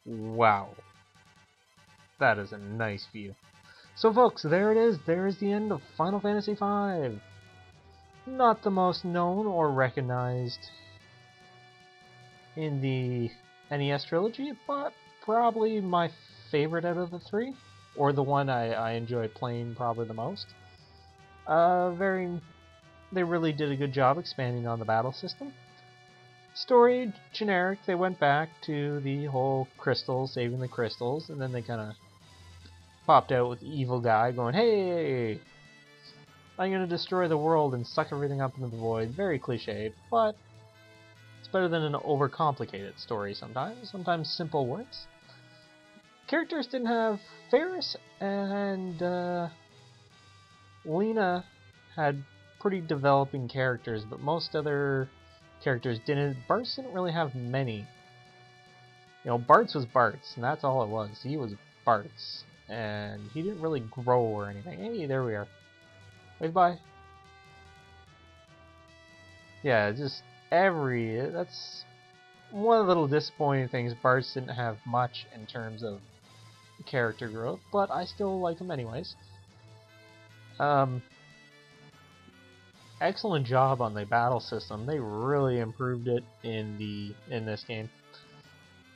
Wow. That is a nice view. So folks, there it is. There is the end of Final Fantasy V. Not the most known or recognized in the NES trilogy, but probably my favorite out of the three, or the one I enjoy playing probably the most. They really did a good job expanding on the battle system. Story, generic. They went back to the whole crystals, saving the crystals, and then they kind of popped out with the evil guy going, "Hey, I'm gonna destroy the world and suck everything up into the void." Very cliche, but it's better than an overcomplicated story sometimes. Sometimes simple works. Characters didn't have Faris and Lena had pretty developing characters, but most other characters didn't. Bartz didn't really have many. You know, Bartz was Bartz, and that's all it was. He was Bartz, and he didn't really grow or anything. Hey, there we are. Wave bye. Yeah, just that's one of the little disappointing things. Bartz didn't have much in terms of character growth, but I still like him anyways. Excellent job on the battle system. They really improved it in this game,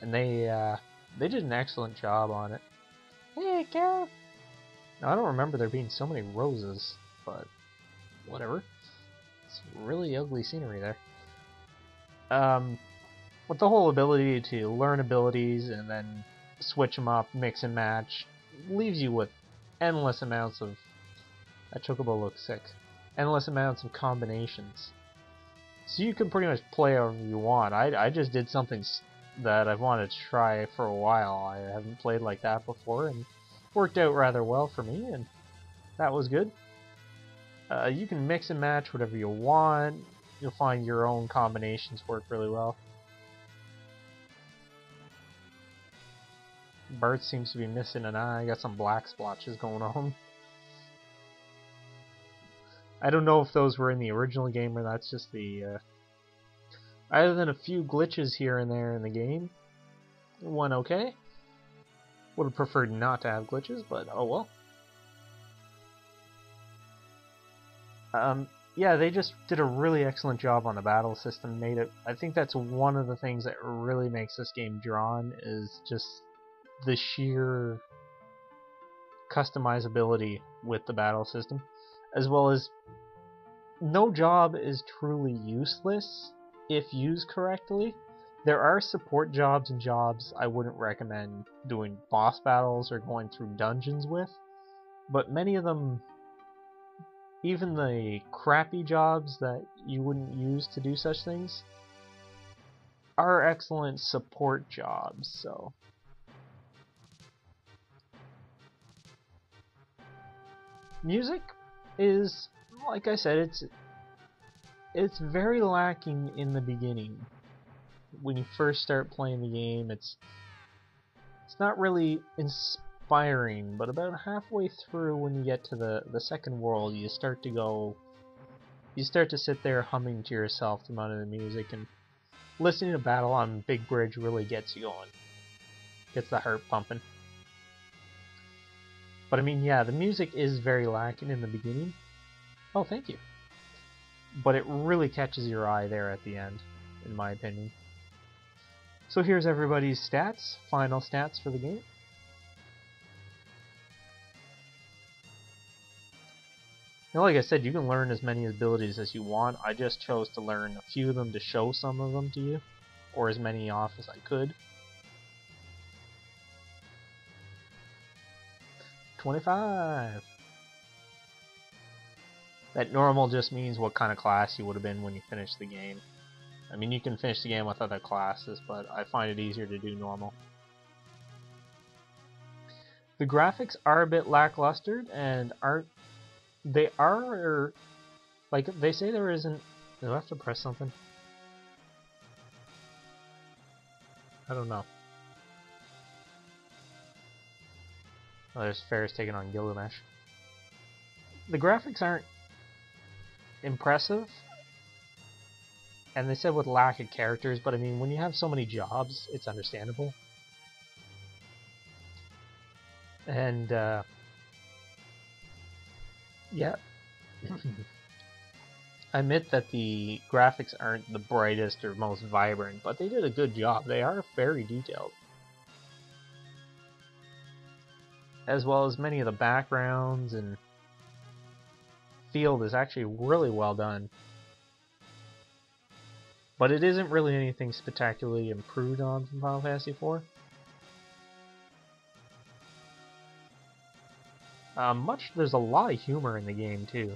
and they did an excellent job on it. Hey, Carol. Now I don't remember there being so many roses, but whatever. It's really ugly scenery there. With the whole ability to learn abilities and then switch them up, mix and match, leaves you with endless amounts of. That chocobo looks sick. Endless amounts of combinations. So you can pretty much play however you want. I just did something that I've wanted to try for a while. I haven't played like that before, and worked out rather well for me, and that was good. You can mix and match whatever you want. You'll find your own combinations work really well. Bart seems to be missing an eye. Got some black splotches going on. I don't know if those were in the original game or that's just the... Other than a few glitches here and there in the game, it went okay. Would have preferred not to have glitches, but oh well. Yeah, they just did a really excellent job on the battle system. I think that's one of the things that really makes this game drawn, is just the sheer customizability with the battle system, as well as no job is truly useless if used correctly. There are support jobs and jobs I wouldn't recommend doing boss battles or going through dungeons with, but many of them, even the crappy jobs that you wouldn't use to do such things, are excellent support jobs. So music is, like I said, it's very lacking in the beginning. When you first start playing the game, it's not really inspiring, but about halfway through, when you get to the second world, you start to sit there humming to yourself the amount of the music, and listening to Battle on Big Bridge really gets you going. Gets the heart pumping. But I mean, yeah, the music is very lacking in the beginning. Oh, thank you. But it really catches your eye there at the end, in my opinion. So here's everybody's stats, final stats for the game. Now, like I said, you can learn as many abilities as you want. I just chose to learn a few of them to show some of them to you, or as many off as I could. 25! That normal just means what kind of class you would have been when you finish the game. I mean, you can finish the game with other classes, but I find it easier to do normal. The graphics are a bit lackluster, and they are, like, they say there isn't... Do I have to press something? I don't know. Oh, there's Faris taking on Gilgamesh. The graphics aren't impressive, and they said with lack of characters, but I mean, when you have so many jobs, it's understandable. And yeah, I admit that the graphics aren't the brightest or most vibrant, but they did a good job. They are very detailed. As well as many of the backgrounds and field is actually really well done. But it isn't really anything spectacularly improved on from Final Fantasy IV. There's a lot of humor in the game too.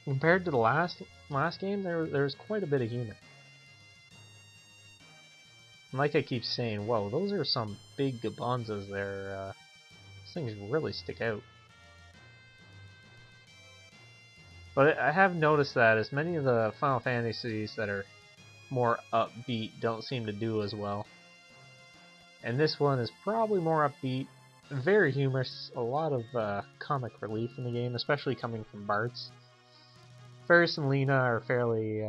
Compared to the last game, there's quite a bit of humor. And like I keep saying, whoa, those are some big gabanzas there. These things really stick out. But I have noticed that as many of the Final Fantasies that are more upbeat don't seem to do as well. And this one is probably more upbeat, very humorous, a lot of comic relief in the game, especially coming from Bartz. Faris and Lena are fairly,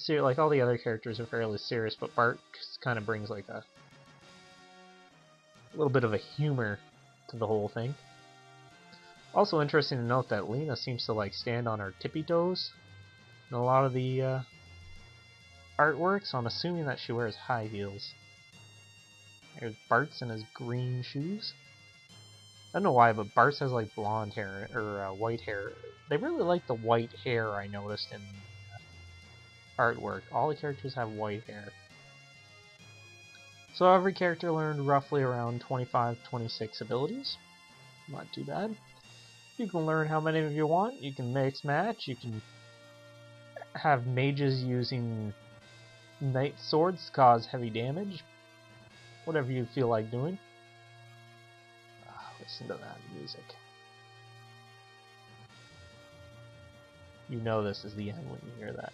like all the other characters are fairly serious, but Bart kind of brings like a little bit of a humor to the whole thing. Also interesting to note that Lena seems to like stand on her tippy toes in a lot of the artwork, so I'm assuming that she wears high heels. There's Bartz in his green shoes. I don't know why, but Bartz has like blonde hair or white hair. They really like the white hair, I noticed in artwork. All the characters have white hair. So every character learned roughly around 25-26 abilities. Not too bad. You can learn how many of you want. You can mix match. You can have mages using knight swords to cause heavy damage. Whatever you feel like doing. Listen to that music. You know this is the end when you hear that.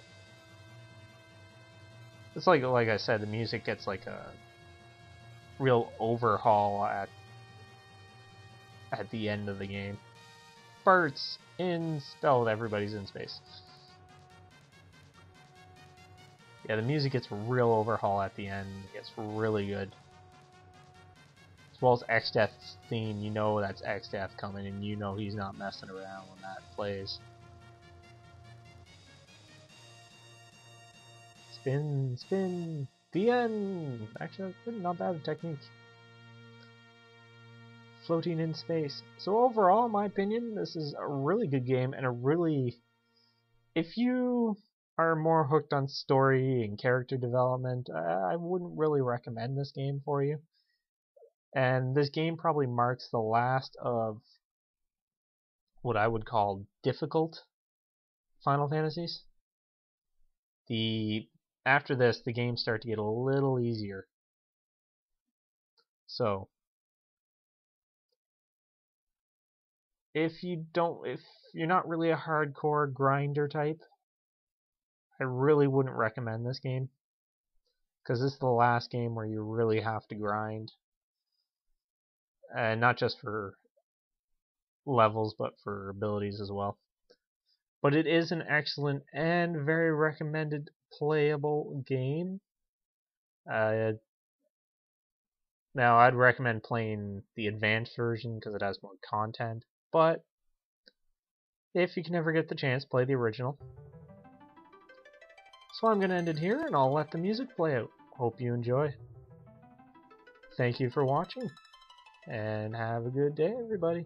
It's like I said, the music gets like a real overhaul at the end of the game. Bartz in spell, everybody's in space. Yeah, the music gets a real overhaul at the end. It gets really good. As well as Exdeath's theme, you know that's Exdeath coming, and you know he's not messing around when that plays. Spin, spin, the end! Actually, that's not bad of technique. Floating in space. So overall, in my opinion, this is a really good game, and a really... If you are more hooked on story and character development, I wouldn't really recommend this game for you. And this game probably marks the last of what I would call difficult Final Fantasies. After this, the games start to get a little easier. So, if you're not really a hardcore grinder type, I really wouldn't recommend this game. Because this is the last game where you really have to grind. And not just for levels, but for abilities as well. But it is an excellent and very recommended playable game. Now, I'd recommend playing the advanced version because it has more content, but if you can ever get the chance, play the original. So I'm going to end it here, and I'll let the music play out. Hope you enjoy. Thank you for watching, and have a good day, everybody.